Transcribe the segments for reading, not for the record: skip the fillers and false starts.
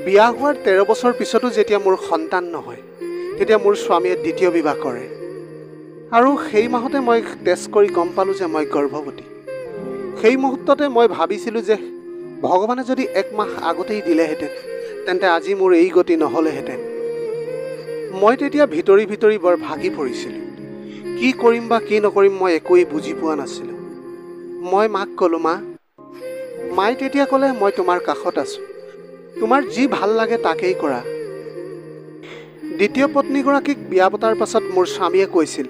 বিয়া হোৱাৰ 13 বছৰ পিছতো যেতিয়া মোৰ সন্তান নহয় তেতিয়া মোৰ স্বামীয়ে দ্বিতীয় বিবাহ কৰে আৰু সেই মাহতে মই টেষ্ট কৰি গম পালোঁ যে মই গৰ্ভৱতী। সেই মুহূৰ্ততে মই ভাবিছিলোঁ যে ভগৱানে যদি 1 মাহ আগতেই দিলেহেঁতেন তেন্তে আজি মোৰ এই গতি নহ'লেহেঁতেন। মই তেতিয়া ভিতৰি ভিতৰি বৰ ভাগি পৰিছিলোঁ। কি কৰিম বা কি নকৰিম মই একোৱেই বুজি পোৱা নাছিলোঁ। মই মাক ক'লোঁ, মা। মায়ে তেতিয়া ক'লে, মই তোমাৰ কাষত আছোঁ, তোমাৰ যি ভাল লাগে তাকেই কৰা। দ্বিতীয় পত্নীগৰাকীক বিয়া পতাৰ পাছত মোৰ স্বামীয়ে কৈছিল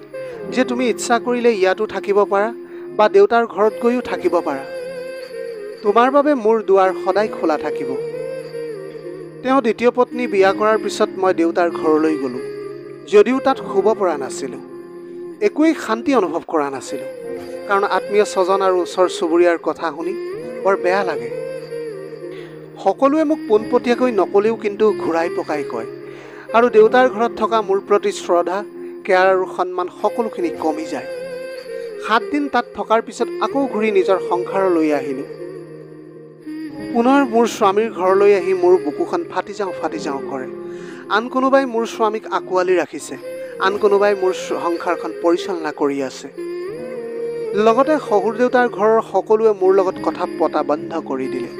যে তুমি ইচ্ছা কৰিলে ইয়াতো থাকিব পাৰা বা দেউতাৰ ঘৰত গৈও থাকিব পাৰা। তোমাৰ বাবে মোৰ দুৱাৰ সদায় খোলা থাকিব। তেওঁ দ্বিতীয় পত্নী বিয়া কৰাৰ পিছত মই দেউতাৰ ঘৰলৈ গ'লোঁ। যদিও তাত শুব পৰা নাছিলোঁ, একোৱেই শান্তি অনুভৱ কৰা নাছিলোঁ, কাৰণ আত্মীয় স্বজন আৰু ওচৰ চুবুৰীয়াৰ কথা শুনি বৰ বেয়া লাগে। সকলোৱে মোক পোনপটীয়াকৈ নকলেও কিন্তু ঘূৰাই পকাই কয় আৰু দেউতাৰ ঘৰত থকা মোৰ প্ৰতি শ্ৰদ্ধা, কেয়াৰ আৰু সন্মান সকলোখিনি কমি যায়। 7 দিন তাত থকাৰ পিছত আকৌ ঘূৰি নিজৰ সংসাৰলৈ আহিলোঁ। পুনৰ মোৰ স্বামীৰ ঘৰলৈ আহি মোৰ বুকুখন ফাটি যাওঁ কৰে। আন কোনোবাই মোৰ স্বামীক আঁকোৱালি ৰাখিছে, আন কোনোবাই মোৰ সংসাৰখন পৰিচালনা কৰি আছে। লগতে শহুৰ দেউতাৰ ঘৰৰ সকলোৱে মোৰ লগত কথা পতা বন্ধ কৰি দিলে।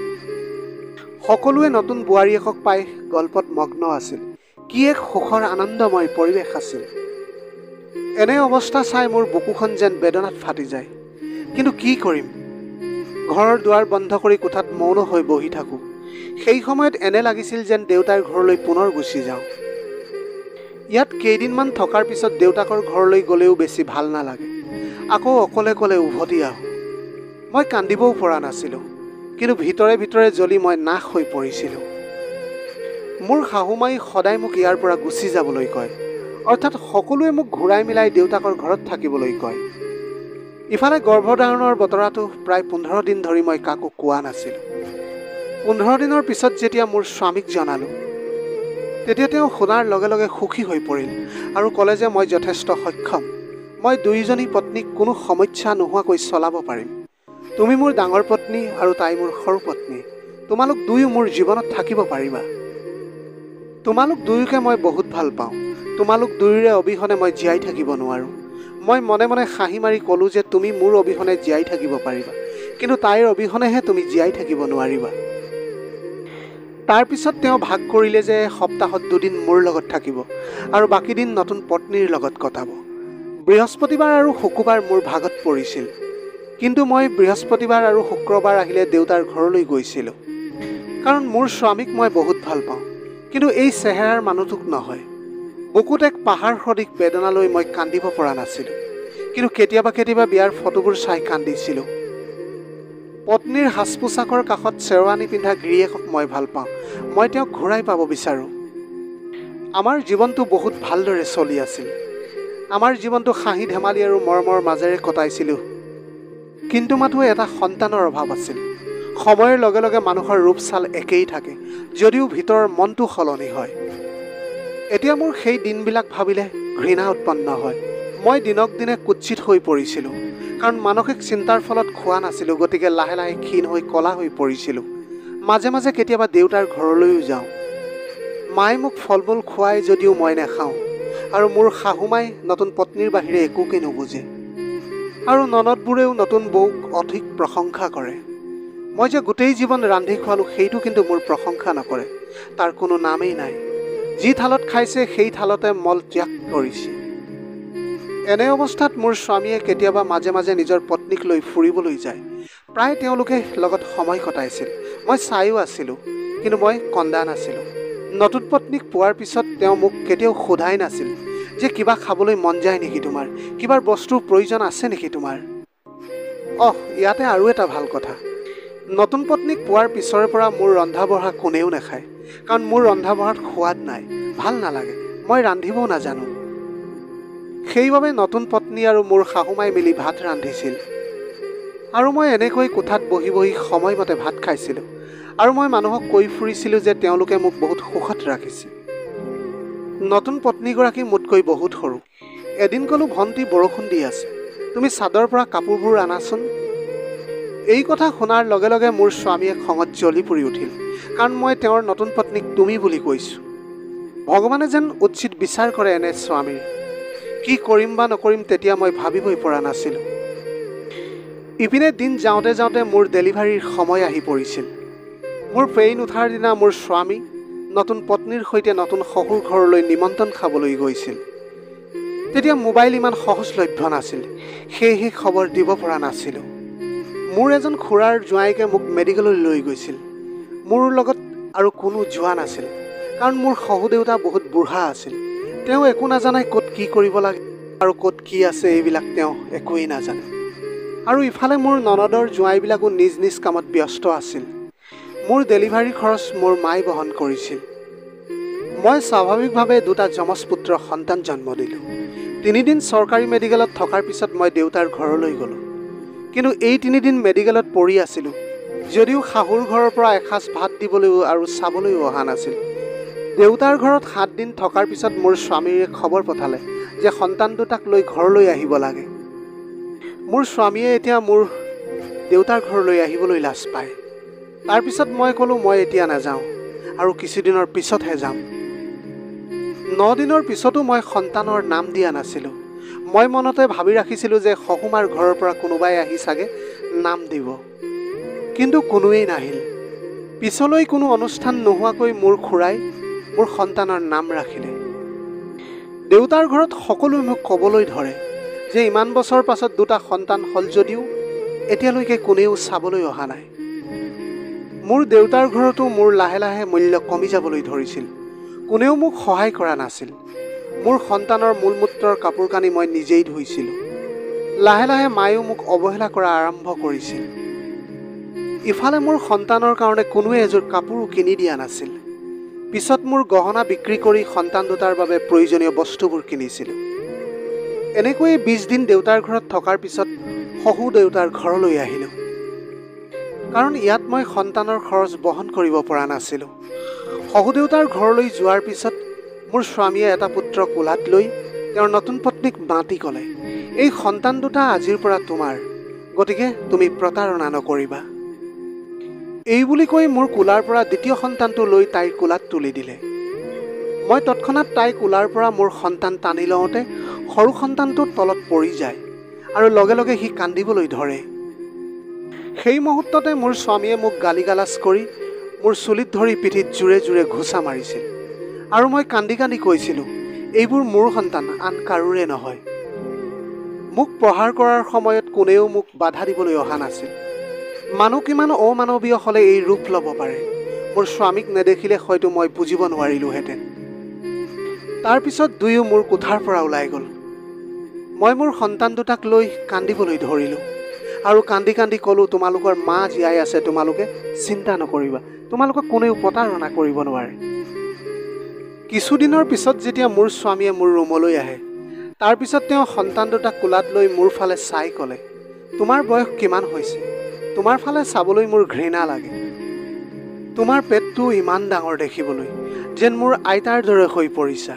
সকলোৱে নতুন বোৱাৰীয়েকক পাই গল্পত মগ্ন আছিল। কি এক সুখৰ আনন্দময় পৰিৱেশ আছিল। এনে অৱস্থা চাই মোৰ বুকুখন যেন বেদনাত ফাটি যায়। কিন্তু কি কৰিম, ঘৰৰ দুৱাৰ বন্ধ কৰি কোঠাত মৌন হৈ বহি থাকোঁ। সেই সময়ত এনে লাগিছিল যেন দেউতাৰ ঘৰলৈ পুনৰ গুচি যাওঁ। ইয়াত কেইদিনমান থকাৰ পিছত দেউতাকৰ ঘৰলৈ গ'লেও বেছি ভাল নালাগে। আকৌ অকলে উভতি আহোঁ। মই কান্দিবও পৰা নাছিলোঁ, কিন্তু ভিতৰে ভিতৰে জ্বলি মই নাশ হৈ পৰিছিলোঁ। মোৰ শাহুমাই সদায় মোক ইয়াৰ পৰা গুচি যাবলৈ কয়, অৰ্থাৎ সকলোৱে মোক ঘূৰাই মিলাই দেউতাকৰ ঘৰত থাকিবলৈ কয়। ইফালে গৰ্ভধাৰণৰ বতৰাটো প্ৰায় 15 দিন ধৰি মই কাকো কোৱা নাছিলোঁ। 15 দিনৰ পিছত যেতিয়া মোৰ স্বামীক জনালোঁ, তেতিয়া তেওঁ শুনাৰ লগে লগে সুখী হৈ পৰিল আৰু ক'লে যে মই যথেষ্ট সক্ষম। মই 2জনী পত্নীক কোনো সমস্যা নোহোৱাকৈ চলাব পাৰিম। তুমি মোৰ ডাঙৰ পত্নী আৰু তাই মোৰ সৰু পত্নী। তোমালোক দুয়ো মোৰ জীৱনত থাকিব পাৰিবা। তোমালোক দুয়োকে মই বহুত ভাল পাওঁ। তোমালোক দুয়োৰে অবিহনে মই জীয়াই থাকিব নোৱাৰোঁ। মই মনে মনে হাঁহি মাৰি ক'লোঁ যে তুমি মোৰ অবিহনে জীয়াই থাকিব পাৰিবা, কিন্তু তাইৰ অবিহনেহে তুমি জীয়াই থাকিব নোৱাৰিবা। তাৰপিছত তেওঁ ভাগ কৰিলে যে সপ্তাহত 2 দিন মোৰ লগত থাকিব আৰু বাকী দিন নতুন পত্নীৰ লগত কটাব। বৃহস্পতিবাৰ আৰু শুকুৰবাৰ মোৰ ভাগত পৰিছিল, কিন্তু মই বৃহস্পতিবাৰ আৰু শুক্ৰবাৰ আহিলে দেউতাৰ ঘৰলৈ গৈছিলোঁ, কাৰণ মোৰ স্বামীক মই বহুত ভাল পাওঁ, কিন্তু এই চেহেৰাৰ মানুহটোক নহয়। বুকুত এক পাহাৰ সদৃশ বেদনালৈ মই কান্দিব পৰা নাছিলোঁ, কিন্তু কেতিয়াবা বিয়াৰ ফটোবোৰ চাই কান্দিছিলোঁ। পত্নীৰ সাজ পোছাকৰ কাষত শ্বেৰৱানী পিন্ধা গিৰিয়েকক মই ভাল পাওঁ। মই তেওঁক ঘূৰাই পাব বিচাৰোঁ। আমাৰ জীৱনটো বহুত ভালদৰে চলি আছিল। আমাৰ জীৱনটো হাঁহি ধেমালি আৰু মৰমৰ মাজেৰে কটাইছিলোঁ, কিন্তু মাথো এটা সন্তানৰ অভাৱ আছিল। সময়ৰ লগে লগে মানুহৰ ৰূপ ছাল একেই থাকে, যদিও ভিতৰৰ মনটো সলনি হয়। এতিয়া মোৰ সেই দিনবিলাক ভাবিলে ঘৃণা উৎপন্ন হয়। মই দিনক দিনে কুৎসিত হৈ পৰিছিলোঁ, কাৰণ মানসিক চিন্তাৰ ফলত খোৱা নাছিলোঁ, গতিকে লাহে লাহে ক্ষীণ হৈ ক'লা হৈ পৰিছিলোঁ। মাজে মাজে কেতিয়াবা দেউতাৰ ঘৰলৈও যাওঁ। মায়ে মোক ফল মূল খুৱাই যদিও মই নাখাওঁ, আৰু মোৰ শাহুমাই নতুন পত্নীৰ বাহিৰে একোকে নুবুজে, আৰু ননদবোৰেও নতুন বৌক অধিক প্ৰশংসা কৰে। মই যে গোটেই জীৱন ৰান্ধি খুৱালোঁ সেইটো কিন্তু মোৰ প্ৰশংসা নকৰে, তাৰ কোনো নামেই নাই। যি থালত খাইছে সেই থালতে মল ত্যাগ কৰিছে। এনে অৱস্থাত মোৰ স্বামীয়ে কেতিয়াবা মাজে মাজে নিজৰ পত্নীক লৈ ফুৰিবলৈ যায়। প্ৰায় তেওঁলোকে লগত সময় কটাইছিল। মই চাইও আছিলোঁ, কিন্তু মই কন্দা নাছিলোঁ। নতুন পত্নীক পোৱাৰ পিছত তেওঁ মোক কেতিয়াও সোধাই নাছিল যে কিবা খাবলৈ মন যায় নেকি তোমাৰ, কিবা বস্তুৰ প্ৰয়োজন আছে নেকি তোমাৰ। ইয়াতে আৰু এটা ভাল কথা, নতুন পত্নীক পোৱাৰ পিছৰে পৰা মোৰ ৰন্ধা বঢ়া কোনেও নাখায়, কাৰণ মোৰ ৰন্ধা বঢ়াত সোৱাদ নাই, ভাল নালাগে, মই ৰান্ধিবও নাজানো। সেইবাবে নতুন পত্নী আৰু মোৰ শাহুমাই মিলি ভাত ৰান্ধিছিল, আৰু মই এনেকৈ কোঠাত বহি বহি সময়মতে ভাত খাইছিলোঁ, আৰু মই মানুহক কৈ ফুৰিছিলোঁ যে তেওঁলোকে মোক বহুত সুখত ৰাখিছে। নতুন পত্নীগৰাকী মোতকৈ বহুত সৰু। এদিন ক'লোঁ, ভণ্টি বৰষুণ দি আছে, তুমি চাদৰ পৰা কাপোৰবোৰ আনাচোন। এই কথা শুনাৰ লগে লগে মোৰ স্বামীয়ে খঙত জ্বলি পৰি উঠিল। কাৰণ মই তেওঁৰ নতুন পত্নীক তুমি বুলি কৈছোঁ। ভগৱানে যেন উচিত বিচাৰ কৰে এনে স্বামীৰ। কি কৰিম বা নকৰিম তেতিয়া মই ভাবিবই পৰা নাছিলোঁ। ইপিনে দিন যাওঁতে যাওঁতে মোৰ ডেলিভাৰীৰ সময় আহি পৰিছিল। মোৰ পেইন উঠাৰ দিনা মোৰ স্বামী নতুন পত্নীৰ সৈতে নতুন শহুৰ ঘৰলৈ নিমন্ত্ৰণ খাবলৈ গৈছিল। তেতিয়া মোবাইল ইমান সহজলভ্য নাছিল, সেয়েহে খবৰ দিব পৰা নাছিলোঁ। মোৰ এজন খুৰাৰ জোঁৱাইকে মোক মেডিকেললৈ লৈ গৈছিল। মোৰ লগত আৰু কোনো যোৱা নাছিল, কাৰণ মোৰ শহু দেউতা বহুত বুঢ়া আছিল। তেওঁ একো নাজানাই ক'ত কি কৰিব লাগে আৰু ক'ত কি আছে এইবিলাক তেওঁ একোৱেই নাজানে। আৰু ইফালে মোৰ ননদৰ জোঁৱাইবিলাকো নিজ নিজ কামত ব্যস্ত আছিল। মোৰ ডেলিভাৰী খৰচ মোৰ মায়ে বহন কৰিছিল। মই স্বাভাৱিকভাৱে 2টা যমজ পুত্ৰ সন্তান জন্ম দিলোঁ। 3 দিন চৰকাৰী মেডিকেলত থকাৰ পিছত মই দেউতাৰ ঘৰলৈ গ'লোঁ। কিন্তু এই 3 দিন মেডিকেলত পৰি আছিলোঁ, যদিও শাহুৰ ঘৰৰ পৰা এসাঁজ ভাত দিবলৈও আৰু চাবলৈও অহা নাছিল। দেউতাৰ ঘৰত 7 দিন থকাৰ পিছত মোৰ স্বামীয়ে খবৰ পঠালে যে সন্তান দুটাক লৈ ঘৰলৈ আহিব লাগে। মোৰ স্বামীয়ে এতিয়া মোৰ দেউতাৰ ঘৰলৈ আহিবলৈ লাজ পায়। তাৰপিছত মই ক'লোঁ মই এতিয়া নাযাওঁ আৰু কিছুদিনৰ পিছতহে যাম। 9 দিনৰ পিছতো মই সন্তানৰ নাম দিয়া নাছিলোঁ। মই মনতে ভাবি ৰাখিছিলোঁ যে শহুমাৰ ঘৰৰ পৰা কোনোবাই আহি চাগে নাম দিব, কিন্তু কোনোৱেই নাহিল। পিছলৈ কোনো অনুষ্ঠান নোহোৱাকৈ মোৰ খুৰাই মোৰ সন্তানৰ নাম ৰাখিলে। দেউতাৰ ঘৰত সকলোৱে মোক ক'বলৈ ধৰে যে ইমান বছৰ পাছত 2টা সন্তান হ'ল যদিও এতিয়ালৈকে কোনেও চাবলৈ অহা নাই। মোৰ দেউতাৰ ঘৰতো মোৰ লাহে লাহে মূল্য কমি যাবলৈ ধৰিছিল। কোনেও মোক সহায় কৰা নাছিল। মোৰ সন্তানৰ মূলমূত্ৰৰ কাপোৰ কানি মই নিজেই ধুইছিলোঁ। লাহে লাহে মায়েও মোক অৱহেলা কৰা আৰম্ভ কৰিছিল। ইফালে মোৰ সন্তানৰ কাৰণে কোনোৱে এযোৰ কাপোৰো কিনি দিয়া নাছিল। পিছত মোৰ গহনা বিক্ৰী কৰি সন্তান দুটাৰ বাবে প্ৰয়োজনীয় বস্তুবোৰ কিনিছিলোঁ। এনেকৈয়ে 20 দিন দেউতাৰ ঘৰত থকাৰ পিছত শহু দেউতাৰ ঘৰলৈ আহিলোঁ, কাৰণ ইয়াত মই সন্তানৰ খৰচ বহন কৰিব পৰা নাছিলোঁ। শহু দেউতাৰ ঘৰলৈ যোৱাৰ পিছত মোৰ স্বামীয়ে এটা পুত্ৰ কোলাত লৈ তেওঁৰ নতুন পত্নীক মাতি ক'লে, এই সন্তান দুটা আজিৰ পৰা তোমাৰ, গতিকে তুমি প্ৰতাৰণা নকৰিবা। এই বুলি কৈ মোৰ কোলাৰ পৰা দ্বিতীয় সন্তানটো লৈ তাইৰ কোলাত তুলি দিলে। মই তৎক্ষণাত তাই কোলাৰ পৰা মোৰ সন্তান টানি লওঁতে সৰু সন্তানটো তলত পৰি যায় আৰু লগে লগে সি কান্দিবলৈ ধৰে। সেই মুহূৰ্ততে মোৰ স্বামীয়ে মোক গালি গালাজ কৰি মোৰ চুলিত ধৰি পিঠিত জোৰে জোৰে ঘুচা মাৰিছিল আৰু মই কান্দি কান্দি কৈছিলোঁ, এইবোৰ মোৰ সন্তান, আন কাৰোৰে নহয়। মোক প্ৰহাৰ কৰাৰ সময়ত কোনেও মোক বাধা দিবলৈ অহা নাছিল। মানুহ কিমান অমানৱীয় হ'লে এই ৰূপ ল'ব পাৰে, মোৰ স্বামীক নেদেখিলে হয়তো মই বুজিব নোৱাৰিলোহেঁতেন। তাৰপিছত দুয়ো মোৰ কোঠাৰ পৰা ওলাই গ'ল। মই মোৰ সন্তান দুটাক লৈ কান্দিবলৈ ধৰিলোঁ আৰু কান্দি কান্দি ক'লোঁ, তোমালোকৰ মা জীয়াই আছে, তোমালোকে চিন্তা নকৰিবা, তোমালোকক কোনেও প্ৰতাৰণা কৰিব নোৱাৰে। কিছুদিনৰ পিছত যেতিয়া মোৰ স্বামীয়ে মোৰ ৰুমলৈ আহে, তাৰপিছত তেওঁ সন্তান দুটাক কোলাত লৈ মোৰ ফালে চাই ক'লে, তোমাৰ বয়স কিমান হৈছে? তোমাৰ ফালে চাবলৈ মোৰ ঘৃণা লাগে। তোমাৰ পেটটো ইমান ডাঙৰ দেখিবলৈ, যেন মোৰ আইতাৰ দৰে হৈ পৰিছা।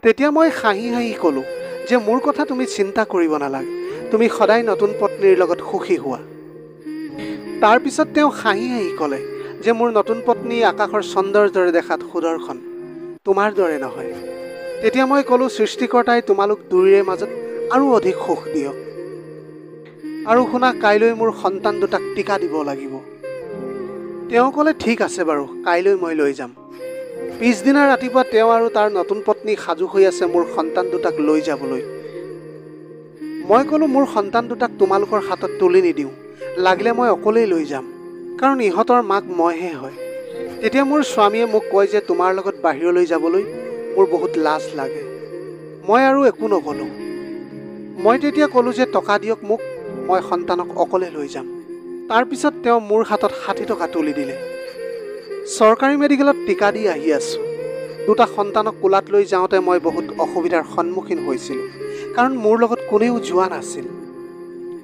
তেতিয়া মই হাঁহি হাঁহি ক'লোঁ যে মোৰ কথা তুমি চিন্তা কৰিব নালাগে, তুমি সদায় নতুন পত্নীৰ লগত সুখী হোৱা। তাৰপিছত তেওঁ হাঁহি হাঁহি ক'লে যে মোৰ নতুন পত্নী আকাশৰ চন্দ্ৰৰ দৰে দেখাত সুদৰ্শন, তোমাৰ দৰে নহয়। তেতিয়া মই ক'লোঁ, সৃষ্টিকৰ্তাই তোমালোক দুয়োৰে মাজত আৰু অধিক সুখ দিয়ক। আৰু শুনা, কাইলৈ মোৰ সন্তান দুটাক টিকা দিব লাগিব। তেওঁ ক'লে, ঠিক আছে বাৰু, কাইলৈ মই লৈ যাম। পিছদিনা ৰাতিপুৱা তেওঁ আৰু তাৰ নতুন পত্নী সাজু হৈ আছে মোৰ সন্তান দুটাক লৈ যাবলৈ। মই ক'লোঁ, মোৰ সন্তান দুটাক তোমালোকৰ হাতত তুলি নিদিওঁ, লাগিলে মই অকলেই লৈ যাম, কাৰণ ইহঁতৰ মাক মইহে হয়। তেতিয়া মোৰ স্বামীয়ে মোক কয় যে তোমাৰ লগত বাহিৰলৈ যাবলৈ মোৰ বহুত লাজ লাগে। মই আৰু একো নক'লোঁ। মই তেতিয়া ক'লোঁ যে টকা দিয়ক মোক, মই সন্তানক অকলে লৈ যাম। তাৰপিছত তেওঁ মোৰ হাতত 60 টকা তুলি দিলে। চৰকাৰী মেডিকেলত টিকা দি আহি আছোঁ। 2টা সন্তানক কোলাত লৈ যাওঁতে মই বহুত অসুবিধাৰ সন্মুখীন হৈছিলোঁ, কাৰণ মোৰ লগত কোনেও যোৱা নাছিল।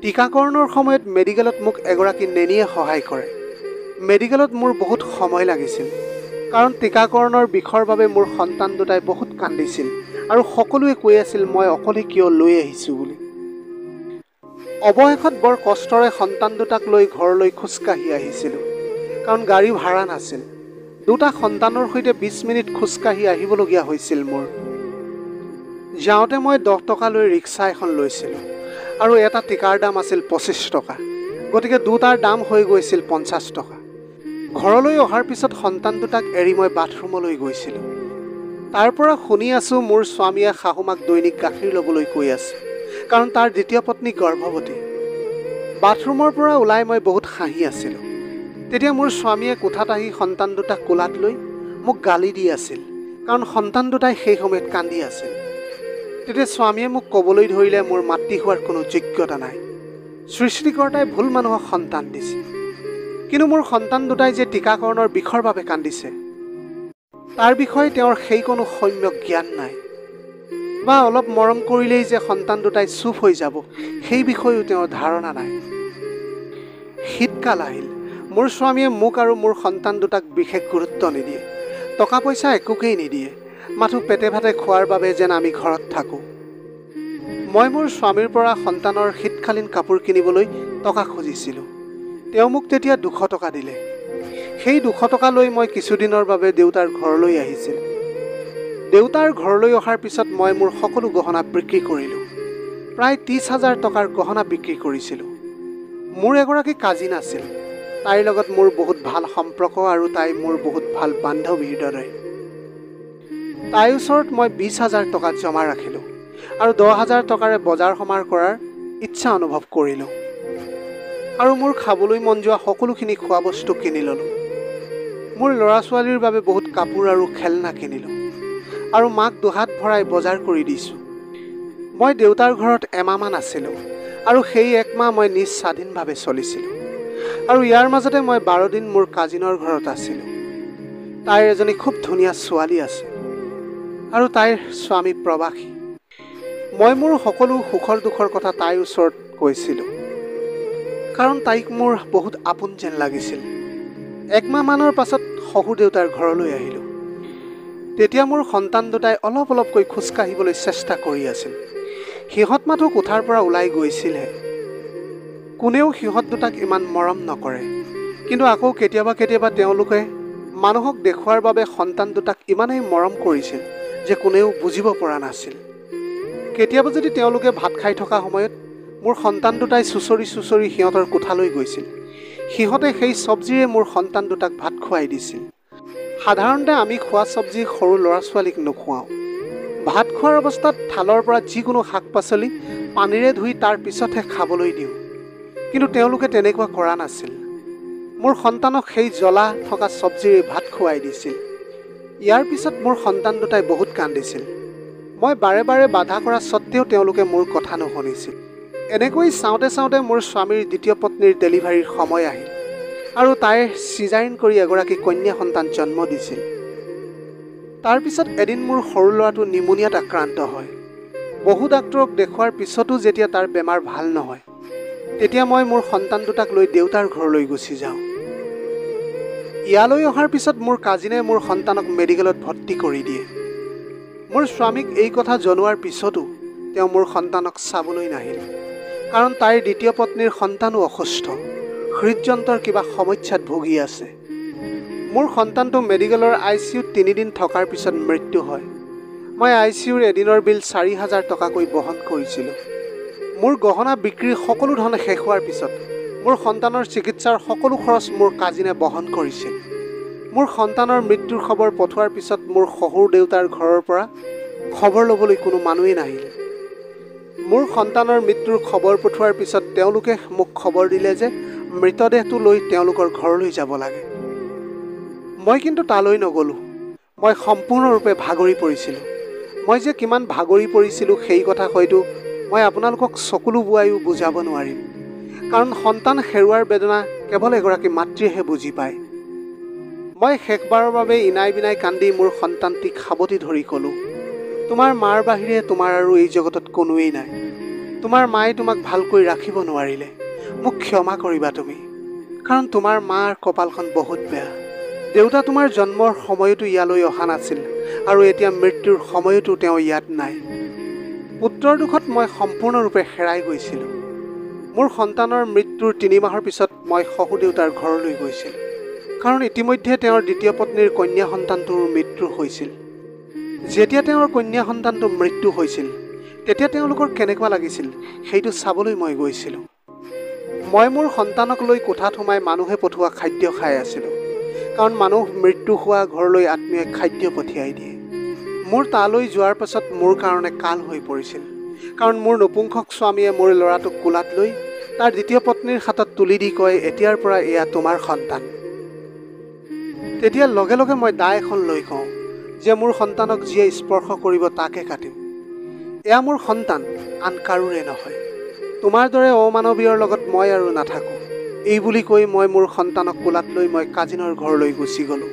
টিকাকৰণৰ সময়ত মেডিকেলত মোক এগৰাকী নেনীয়ে সহায় কৰে। মেডিকেলত মোৰ বহুত সময় লাগিছিল, কাৰণ টিকাকৰণৰ বিষৰ বাবে মোৰ সন্তান দুটাই বহুত কান্দিছিল আৰু সকলোৱে কৈ আছিল মই অকলে কিয় লৈ আহিছোঁ বুলি। অৱশেষত বৰ কষ্টৰে সন্তান দুটাক লৈ ঘৰলৈ খোজকাঢ়ি আহিছিলোঁ, কাৰণ গাড়ী ভাড়া নাছিল। দুটা সন্তানৰ সৈতে 20 মিনিট খোজকাঢ়ি আহিবলগীয়া হৈছিল মোৰ। যাওঁতে মই 10 টকা লৈ ৰিক্সা এখন লৈছিলোঁ আৰু এটা টিকাৰ দাম আছিল 25 টকা। গতিকে দুটাৰ দাম হৈ গৈছিল 50 টকা। ঘৰলৈ অহাৰ পিছত সন্তান দুটাক এৰি মই বাথৰুমলৈ গৈছিলোঁ। তাৰ পৰা শুনি আছোঁ মোৰ স্বামীয়ে শাহুমাক দৈনিক গাখীৰ ল'বলৈ কৈ আছে, কাৰণ তাৰ দ্বিতীয় পত্নী গৰ্ভৱতী। বাথৰুমৰ পৰা ওলাই মই বহুত হাঁহি আছিলোঁ। তেতিয়া মোৰ স্বামীয়ে কোঠাত আহি সন্তান দুটাক কোলাত লৈ মোক গালি দি আছিল, কাৰণ সন্তান দুটাই সেই সময়ত কান্দি আছিল। তেতিয়া স্বামীয়ে মোক ক'বলৈ ধৰিলে মোৰ মাতৃ হোৱাৰ কোনো যোগ্যতা নাই। সৃষ্টিকৰ্তাই ভুল মানুহক সন্তান দিছে। কিন্তু মোৰ সন্তান দুটাই যে টীকাকৰণৰ বিষৰ বাবে কান্দিছে, তাৰ বিষয়ে তেওঁৰ সেই কোনো সম্যক জ্ঞান নাই। বা অলপ মৰম কৰিলেই যে সন্তান দুটাই চুপ হৈ যাব, সেই বিষয়েও তেওঁৰ ধাৰণা নাই। শীতকাল আহিল। মোৰ স্বামীয়ে মোক আৰু মোৰ সন্তান দুটাক বিশেষ গুৰুত্ব নিদিয়ে। টকা পইচা একোকেই নিদিয়ে, মাথো পেটে ভাতে খোৱাৰ বাবে যেন আমি ঘৰত থাকোঁ। মই মোৰ স্বামীৰ পৰা সন্তানৰ শীতকালীন কাপোৰ কিনিবলৈ টকা খুজিছিলোঁ। তেওঁ মোক তেতিয়া 200 টকা দিলে। সেই 200 টকা লৈ মই কিছুদিনৰ বাবে দেউতাৰ ঘৰলৈ আহিছিলোঁ। দেউতাৰ ঘৰলৈ অহাৰ পিছত মই মোৰ সকলো গহনা বিক্ৰী কৰিলোঁ। প্ৰায় 30,000 টকাৰ গহনা বিক্ৰী কৰিছিলোঁ। মোৰ এগৰাকী কাজিন আছিল। তাইৰ লগত মোৰ বহুত ভাল সম্পৰ্ক আৰু তাই মোৰ বহুত ভাল বান্ধৱীৰ দৰে। তাইৰ ওচৰত মই 20,000 টকা জমা ৰাখিলোঁ আৰু 10,000 টকাৰে বজাৰ সমাৰ কৰাৰ ইচ্ছা অনুভৱ কৰিলোঁ। আৰু মোৰ খাবলৈ মন যোৱা সকলোখিনি খোৱা বস্তু কিনি ল'লোঁ। মোৰ ল'ৰা ছোৱালীৰ বাবে বহুত কাপোৰ আৰু খেলনা কিনিলোঁ আৰু মাক দুহাত ভৰাই বজাৰ কৰি দিছোঁ। মই দেউতাৰ ঘৰত এমাহমান আছিলোঁ আৰু সেই 1 মাহ মই নিজ স্বাধীনভাৱে চলিছিলোঁ। আৰু ইয়াৰ মাজতে মই 12 দিন মোৰ কাজিনৰ ঘৰত আছিলোঁ। তাইৰ এজনী খুব ধুনীয়া ছোৱালী আছে আৰু তাইৰ স্বামী প্ৰবাসী। মই মোৰ সকলো সুখৰ দুখৰ কথা তাইৰ ওচৰত কৈছিলোঁ, কাৰণ তাইক মোৰ বহুত আপোন যেন লাগিছিল। 1 মাহমানৰ পাছত শহুৰ দেউতাৰ ঘৰলৈ আহিলোঁ। তেতিয়া মোৰ সন্তান দুটাই অলপ অলপকৈ খোজকাঢ়িবলৈ চেষ্টা কৰি আছিল। সিহঁত মাথো কোঠাৰ পৰা ওলাই গৈছিলহে। কোনেও সিহঁত দুটাক ইমান মৰম নকৰে, কিন্তু আকৌ কেতিয়াবা কেতিয়াবা তেওঁলোকে মানুহক দেখুৱাৰ বাবে সন্তান দুটাক ইমানেই মৰম কৰিছিল যে কোনেও বুজিব পৰা নাছিল। কেতিয়াবা যদি তেওঁলোকে ভাত খাই থকা সময়ত মোৰ সন্তান দুটাই চুচৰি চুচৰি সিহঁতৰ কোঠালৈ গৈছিল, সিহঁতে সেই চব্জিৰে মোৰ সন্তান দুটাক ভাত খুৱাই দিছিল। সাধাৰণতে আমি খোৱা চব্জি সৰু ল'ৰা ছোৱালীক নোখুৱাওঁ। ভাত খোৱাৰ অৱস্থাত থালৰ পৰা যিকোনো শাক পাচলি পানীৰে ধুই তাৰ পিছতহে খাবলৈ দিওঁ, কিন্তু তেওঁলোকে তেনেকুৱা কৰা নাছিল। মোৰ সন্তানক সেই জ্বলা থকা চব্জিৰে ভাত খুৱাই দিছিল। ইয়াৰ পিছত মোৰ সন্তান দুটাই বহুত কান্দিছিল। মই বাৰে বাৰে বাধা কৰা স্বত্তেও তেওঁলোকে মোৰ কথা নুশুনিছিল। এনেকৈ চাওঁতে চাওঁতে মোৰ স্বামীৰ দ্বিতীয় পত্নীৰ ডেলিভাৰীৰ সময় আহিল আৰু তাইৰ চিজাৰিন কৰি এগৰাকী কন্যা সন্তান জন্ম দিছিল। তাৰপিছত এদিন মোৰ সৰু ল'ৰাটো নিমুনিয়াত আক্ৰান্ত হয়। বহু ডাক্তৰক দেখুৱাৰ পিছতো যেতিয়া তাৰ বেমাৰ ভাল নহয়, তেতিয়া মই মোৰ সন্তান দুটাক লৈ দেউতাৰ ঘৰলৈ গুচি যাওঁ। ইয়ালৈ অহাৰ পিছত মোৰ কাজিনে মোৰ সন্তানক মেডিকেলত ভৰ্তি কৰি দিয়ে। মোৰ স্বামীক এই কথা জনোৱাৰ পিছতো তেওঁ মোৰ সন্তানক চাবলৈ নাহিল, কাৰণ তাইৰ দ্বিতীয় পত্নীৰ সন্তানো অসুস্থ, হৃদযন্ত্ৰৰ কিবা সমস্যাত ভুগি আছে। মোৰ সন্তানটো মেডিকেলৰ ICUত 3 দিন থকাৰ পিছত মৃত্যু হয়। মই ICUৰ এদিনৰ বিল 4,000 টকাকৈ বহন কৰিছিলোঁ। মোৰ গহনা বিক্ৰীৰ সকলো ধন শেষ হোৱাৰ পিছত মোৰ সন্তানৰ চিকিৎসাৰ সকলো খৰচ মোৰ কাজিনে বহন কৰিছিল। মোৰ সন্তানৰ মৃত্যুৰ খবৰ পঠোৱাৰ পিছত মোৰ শহুৰ দেউতাৰ ঘৰৰ পৰা খবৰ ল'বলৈ কোনো মানুহেই নাহিল। মোৰ সন্তানৰ মৃত্যুৰ খবৰ পঠোৱাৰ পিছত তেওঁলোকে মোক খবৰ দিলে যে মৃতদেহটো লৈ তেওঁলোকৰ ঘৰলৈ যাব লাগে। মই কিন্তু তালৈ নগ'লোঁ। মই সম্পূৰ্ণৰূপে ভাগৰি পৰিছিলোঁ। মই যে কিমান ভাগৰি পৰিছিলোঁ সেই কথা হয়তো মই আপোনালোকক চকুলো বোৱাইও বুজাব নোৱাৰিম, কাৰণ সন্তান হেৰুৱাৰ বেদনা কেৱল এগৰাকী মাতৃয়েহে বুজি পায়। মই শেষবাৰৰ বাবে ইনাই বিনাই কান্দি মোৰ সন্তানটিক সাৱটি ধৰি ক'লোঁ, তোমাৰ মাৰ বাহিৰে তোমাৰ আৰু এই জগতত কোনোৱেই নাই। তোমাৰ মায়ে তোমাক ভালকৈ ৰাখিব নোৱাৰিলে। মোক ক্ষমা কৰিবা তুমি, কাৰণ তোমাৰ মাৰ কপালখন বহুত বেয়া। দেউতা তোমাৰ জন্মৰ সময়তো ইয়ালৈ অহা নাছিল আৰু এতিয়া মৃত্যুৰ সময়তো তেওঁ ইয়াত নাই। পুত্ৰৰ দুখত মই সম্পূৰ্ণৰূপে হেৰাই গৈছিলোঁ। মোৰ সন্তানৰ মৃত্যুৰ 3 মাহৰ পিছত মই শহুৰ দেউতাৰ ঘৰলৈ গৈছিলোঁ। কাৰণ ইতিমধ্যে তেওঁৰ দ্বিতীয় পত্নীৰ কন্যা সন্তানটোৰ মৃত্যু হৈছিল। যেতিয়া তেওঁৰ কন্যা সন্তানটোৰ মৃত্যু হৈছিল তেতিয়া তেওঁলোকৰ কেনেকুৱা লাগিছিল সেইটো চাবলৈ মই গৈছিলোঁ। মই মোৰ সন্তানক লৈ কোঠাত সোমাই মানুহে পঠোৱা খাদ্য খাই আছিলোঁ, কাৰণ মানুহ মৃত্যু হোৱা ঘৰলৈ আত্মীয় খাদ্য পঠিয়াই দিয়ে। মোৰ তালৈ যোৱাৰ পাছত মোৰ কাৰণে কাল হৈ পৰিছিল, কাৰণ মোৰ নপুংসক স্বামীয়ে মোৰ ল'ৰাটোক কোলাত লৈ তাৰ দ্বিতীয় পত্নীৰ হাতত তুলি দি কয়, এতিয়াৰ পৰা এয়া তোমাৰ সন্তান। তেতিয়া লগে লগে মই দা এখন লৈ কওঁ যে মোৰ সন্তানক যিয়ে স্পৰ্শ কৰিব তাকে কাটিম। এয়া মোৰ সন্তান, আন কাৰোৰে নহয়। তোমাৰ দৰে অমানৱীয়ৰ লগত মই আৰু নাথাকোঁ। এই বুলি কৈ মই মোৰ সন্তানক কোলাত লৈ মই কাজিনৰ ঘৰলৈ গুচি গ'লোঁ।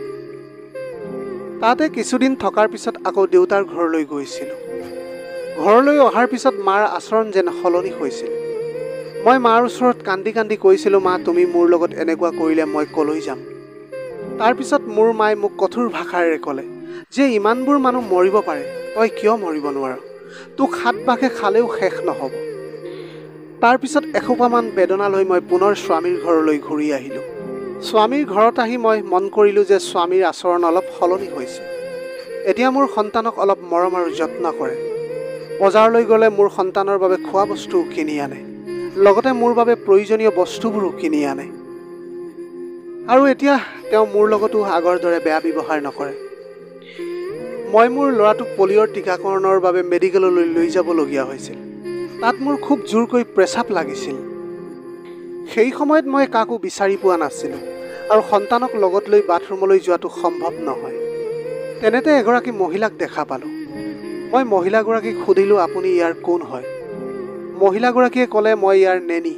তাতে কিছুদিন থকাৰ পিছত আকৌ দেউতাৰ ঘৰলৈ গৈছিলোঁ। ঘৰলৈ অহাৰ পিছত মাৰ আচৰণ যেন সলনি হৈছিল। মই মাৰ ওচৰত কান্দি কান্দি কৈছিলোঁ, মা তুমি মোৰ লগত এনেকুৱা কৰিলে মই কলৈ যাম? তাৰপিছত মোৰ মায়ে মোক কঠোৰ ভাষাৰে ক'লে যে ইমানবোৰ মানুহ মৰিব পাৰে, তই কিয় মৰিব নোৱাৰ? তোক 7 ভাগে খালেও শেষ নহ'ব। তাৰপিছত এসোপামান বেদনা লৈ মই পুনৰ স্বামীৰ ঘৰলৈ ঘূৰি আহিলোঁ। স্বামীৰ ঘৰত আহি মই মন কৰিলোঁ যে স্বামীৰ আচৰণ অলপ সলনি হৈছে। এতিয়া মোৰ সন্তানক অলপ মৰম আৰু যত্ন কৰে। বজাৰলৈ গ'লে মোৰ সন্তানৰ বাবে খোৱা বস্তুও কিনি আনে, লগতে মোৰ বাবে প্ৰয়োজনীয় বস্তুবোৰো কিনি আনে। আৰু এতিয়া তেওঁ মোৰ লগতো আগৰ দৰে বেয়া ব্যৱহাৰ নকৰে। মই মোৰ ল'ৰাটোক পলিঅ'ৰ টীকাকৰণৰ বাবে মেডিকেললৈ লৈ যাবলগীয়া হৈছিল। তাত মোৰ খুব জোৰকৈ প্ৰেচাব লাগিছিল। সেই সময়ত মই কাকো বিচাৰি পোৱা নাছিলোঁ আৰু সন্তানক লগত লৈ বাথৰুমলৈ যোৱাটো সম্ভৱ নহয়। তেনেতে এগৰাকী মহিলাক দেখা পালোঁ। মই মহিলাগৰাকীক সুধিলোঁ, আপুনি ইয়াৰ কোন হয়? মহিলাগৰাকীয়ে ক'লে, মই ইয়াৰ নেনি।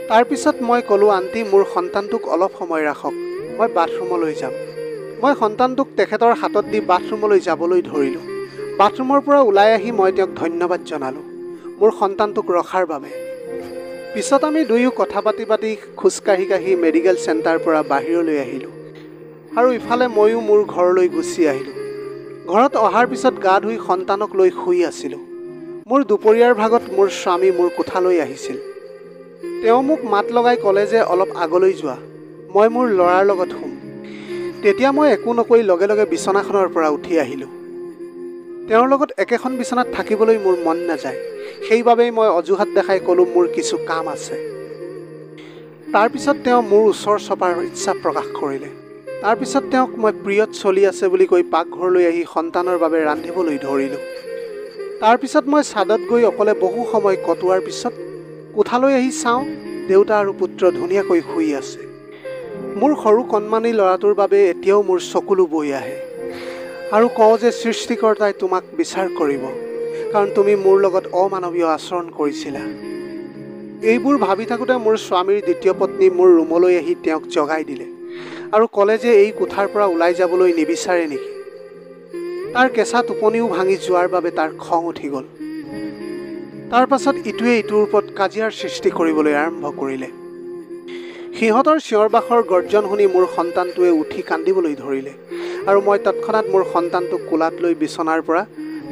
তাৰপিছত মই ক'লোঁ, আণ্টি মোৰ সন্তানটোক অলপ সময় ৰাখক, মই বাথৰুমলৈ যাম। মই সন্তানটোক তেখেতৰ হাতত দি বাথৰুমলৈ যাবলৈ ধৰিলোঁ। বাথৰুমৰ পৰা ওলাই আহি মই তেওঁক ধন্যবাদ জনালোঁ মোৰ সন্তানটোক ৰখাৰ বাবে। পিছত আমি দুয়ো কথা পাতি পাতি খোজকাঢ়ি কাঢ়ি মেডিকেল চেণ্টাৰৰ পৰা বাহিৰলৈ আহিলোঁ আৰু ইফালে ময়ো মোৰ ঘৰলৈ গুচি আহিলোঁ। ঘৰত অহাৰ পিছত গা ধুই সন্তানক লৈ শুই আছিলোঁ। মোৰ দুপৰীয়াৰ ভাগত মোৰ স্বামী মোৰ কোঠালৈ আহিছিল। তেওঁ মোক মাত লগাই ক'লে যে অলপ আগলৈ যোৱা, মই মোৰ ল'ৰাৰ লগত শুম। তেতিয়া মই একো নকৈ লগে লগে বিচনাখনৰ পৰা উঠি আহিলোঁ। তেওঁৰ লগত একেখন বিচনাত থাকিবলৈ মোৰ মন নাযায়, সেইবাবেই মই অজুহাত দেখাই ক'লোঁ মোৰ কিছু কাম আছে। তাৰপিছত তেওঁ মোৰ ওচৰ চপাৰ ইচ্ছা প্ৰকাশ কৰিলে। তাৰপিছত তেওঁক মই পিৰিয়ড চলি আছে বুলি কৈ পাকঘৰলৈ আহি সন্তানৰ বাবে ৰান্ধিবলৈ ধৰিলোঁ। তাৰপিছত মই ছাদত গৈ অকলে বহু সময় কটোৱাৰ পিছত কোঠালৈ আহি চাওঁ দেউতা আৰু পুত্ৰ ধুনীয়াকৈ শুই আছে। মোৰ সৰু কণমানি ল'ৰাটোৰ বাবে এতিয়াও মোৰ চকুলো বৈ আহে আৰু কওঁ যে সৃষ্টিকৰ্তাই তোমাক বিচাৰ কৰিব, কাৰণ তুমি মোৰ লগত অমানৱীয় আচৰণ কৰিছিলা। এইবোৰ ভাবি থাকোঁতে মোৰ স্বামীৰ দ্বিতীয় পত্নী মোৰ ৰুমলৈ আহি তেওঁক জগাই দিলে আৰু ক'লে যে এই কোঠাৰ পৰা ওলাই যাবলৈ নিবিচাৰে নেকি? তাৰ কেঁচা টোপনিও ভাঙি যোৱাৰ বাবে তাৰ খং উঠি গ'ল। তাৰ পাছত ইটোৱে ইটোৰ ওপৰত কাজিয়াৰ সৃষ্টি কৰিবলৈ আৰম্ভ কৰিলে। সিহঁতৰ চিঞৰ বাখৰ গৰ্জন শুনি মোৰ সন্তানটোৱে উঠি কান্দিবলৈ ধৰিলে আৰু মই তৎক্ষণাত মোৰ সন্তানটোক কোলাত লৈ বিচনাৰ পৰা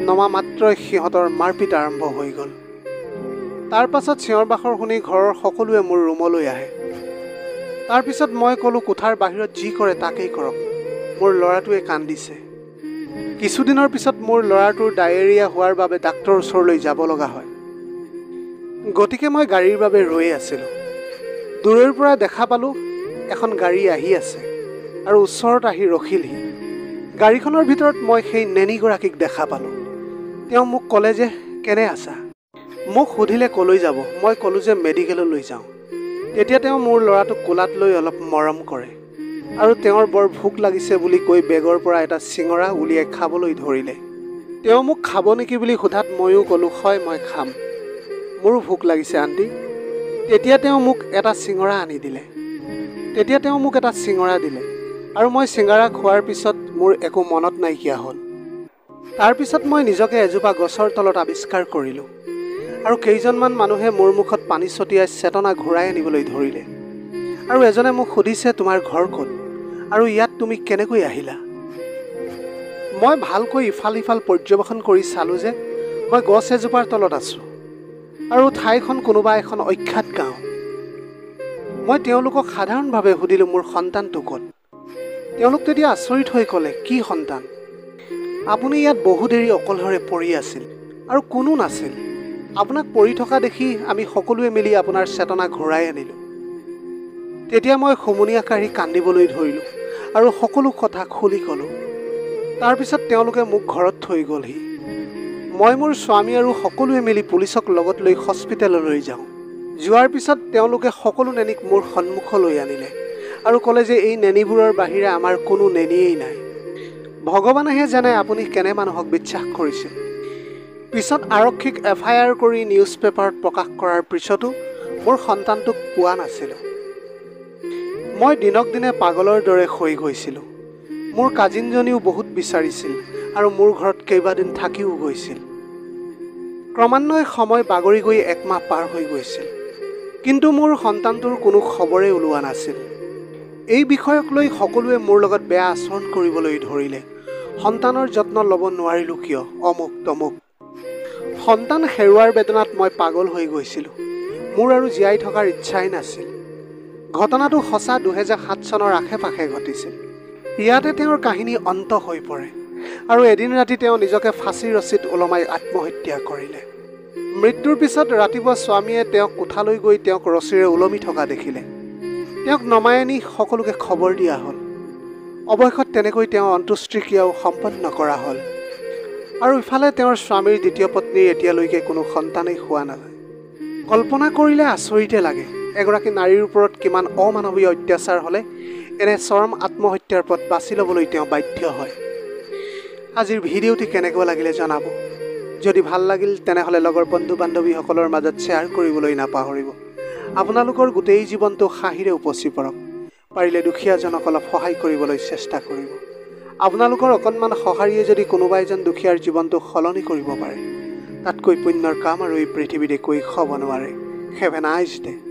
নমা মাত্ৰই সিহঁতৰ মাৰপিট আৰম্ভ হৈ গ'ল। তাৰ পাছত চিঞৰ বাখৰ শুনি ঘৰৰ সকলোৱে মোৰ ৰুমলৈ আহে। তাৰপিছত মই ক'লোঁ, কোঠাৰ বাহিৰত যি কৰে তাকেই কৰক, মোৰ ল'ৰাটোৱে কান্দিছে। কিছুদিনৰ পিছত মোৰ ল'ৰাটোৰ ডায়েৰিয়া হোৱাৰ বাবে ডাক্তৰৰ ওচৰলৈ যাব লগা হয়। গতিকে মই গাড়ীৰ বাবে ৰৈ আছিলোঁ। দূৰৰ পৰা দেখা পালোঁ এখন গাড়ী আহি আছে আৰু ওচৰত আহি ৰখিলহি। গাড়ীখনৰ ভিতৰত মই সেই নেনীগৰাকীক দেখা পালোঁ। তেওঁ মোক ক'লে যে কেনে আছা? মোক সুধিলে ক'লৈ যাব। মই ক'লোঁ যে মেডিকেললৈ যাওঁ। তেতিয়া তেওঁ মোৰ ল'ৰাটোক কোলাত লৈ অলপ মৰম কৰে আৰু তেওঁৰ বৰ ভোক লাগিছে বুলি কৈ বেগৰ পৰা এটা চিঙৰা উলিয়াই খাবলৈ ধৰিলে। তেওঁ মোক খাব নেকি বুলি সোধাত ময়ো ক'লোঁ, হয় মই খাম, মোৰো ভোক লাগিছে আণ্টি। তেতিয়া তেওঁ মোক এটা চিঙৰা আনি দিলে। আৰু মই চিঙৰা খোৱাৰ পিছত মোৰ একো মনত নাইকিয়া হ'ল। তাৰপিছত মই নিজকে এজোপা গছৰ তলত আৱিষ্কাৰ কৰিলোঁ আৰু কেইজনমান মানুহে মোৰ মুখত পানী ছটিয়াই চেতনা ঘূৰাই আনিবলৈ ধৰিলে আৰু এজনে মোক সুধিছে, তোমাৰ ঘৰ ক'ত আৰু ইয়াত তুমি কেনেকৈ আহিলা? মই ভালকৈ ইফাল সিফাল পৰ্যবেক্ষণ কৰি চালোঁ যে মই গছ এজোপাৰ তলত আছোঁ আৰু ঠাইখন কোনোবা এখন অখ্যাত গাঁও। মই তেওঁলোকক সাধাৰণভাৱে সুধিলোঁ, মোৰ সন্তানটো ক'ত? তেওঁলোক তেতিয়া আচৰিত হৈ ক'লে, কি সন্তান? আপুনি ইয়াত বহু দেৰি অকলশৰে পৰি আছিল আৰু কোনো নাছিল। আপোনাক পৰি থকা দেখি আমি সকলোৱে মিলি আপোনাৰ চেতনা ঘূৰাই আনিলোঁ। তেতিয়া মই হুমুনিয়া কাঢ়ি কান্দিবলৈ ধৰিলোঁ আৰু সকলো কথা খুলি ক'লোঁ। তাৰপিছত তেওঁলোকে মোক ঘৰত থৈ গ'লহি। মই মোৰ স্বামী আৰু সকলোৱে মিলি পুলিচক লগত লৈ হস্পিটেললৈ যাওঁ। যোৱাৰ পিছত তেওঁলোকে সকলো নেনীক মোৰ সন্মুখলৈ আনিলে আৰু ক'লে যে এই নেনীবোৰৰ বাহিৰে আমাৰ কোনো নেনীয়েই নাই। ভগৱানেহে জানে আপুনি কেনে মানুহক বিশ্বাস কৰিছে। পিছত আৰক্ষীক FIR কৰি নিউজ পেপাৰত প্ৰকাশ কৰাৰ পিছতো মোৰ সন্তানটোক পোৱা নাছিলোঁ। মই দিনক দিনে পাগলৰ দৰে হৈ গৈছিলোঁ। মোৰ কাজিনজনীও বহুত বিচাৰিছিল আৰু মোৰ ঘৰত কেইবাদিন থাকিও গৈছিল। ক্ৰমান্বয়ে সময় বাগৰি গৈ 1 মাহ পাৰ হৈ গৈছিল, কিন্তু মোৰ সন্তানটোৰ কোনো খবৰেই ওলোৱা নাছিল। এই বিষয়ক লৈ সকলোৱে মোৰ লগত বেয়া আচৰণ কৰিবলৈ ধৰিলে। সন্তানৰ যত্ন ল'ব নোৱাৰিলোঁ কিয়, অমুক তমুক। সন্তান হেৰুৱাৰ বেদনাত মই পাগল হৈ গৈছিলোঁ। মোৰ আৰু জীয়াই থকাৰ ইচ্ছাই নাছিল। ঘটনাটো সঁচা 2007 চনৰ আশে-পাশে ঘটিছিল। ইয়াতে তেওঁৰ কাহিনী অন্ত হৈ পৰে আৰু এদিন ৰাতি তেওঁ নিজকে ফাঁচীৰ ৰছীত ওলমাই আত্মহত্যা কৰিলে। মৃত্যুৰ পিছত ৰাতিপুৱা স্বামীয়ে তেওঁক কোঠালৈ গৈ তেওঁক ৰছীৰে ওলমি থকা দেখিলে। তেওঁক নমাই আনি সকলোকে খবৰ দিয়া হ'ল। অৱশেষত তেনেকৈ তেওঁ অন্ত্যেষ্টিক্ৰিয়াও সম্পন্ন কৰা হ'ল। আৰু ইফালে তেওঁৰ স্বামীৰ দ্বিতীয় পত্নীৰ এতিয়ালৈকে কোনো সন্তানেই হোৱা নাই। কল্পনা কৰিলে আচৰিতে লাগে, এগৰাকী নাৰীৰ ওপৰত কিমান অমানৱীয় অত্যাচাৰ হ'লে এনে চৰম আত্মহত্যাৰ পথ বাছি ল'বলৈ তেওঁ বাধ্য হয়। আজিৰ ভিডিঅ'টি কেনেকুৱা লাগিলে জনাব। যদি ভাল লাগিল তেনেহ'লে লগৰ বন্ধু-বান্ধৱীসকলৰ মাজত শ্বেয়াৰ কৰিবলৈ নাপাহৰিব। আপোনালোকৰ গোটেই জীৱনটো হাঁহিৰে উপচি পৰক। পাৰিলে দুখীয়াজনক অলপ সহায় কৰিবলৈ চেষ্টা কৰিব। আপোনালোকৰ অকণমান সঁহাৰিয়ে যদি কোনোবা এজন দুখীয়াৰ জীৱনটো সলনি কৰিব পাৰে, তাতকৈ পুণ্যৰ কাম আৰু এই পৃথিৱীত একোৱেই হ'ব নোৱাৰে। Have a nice day.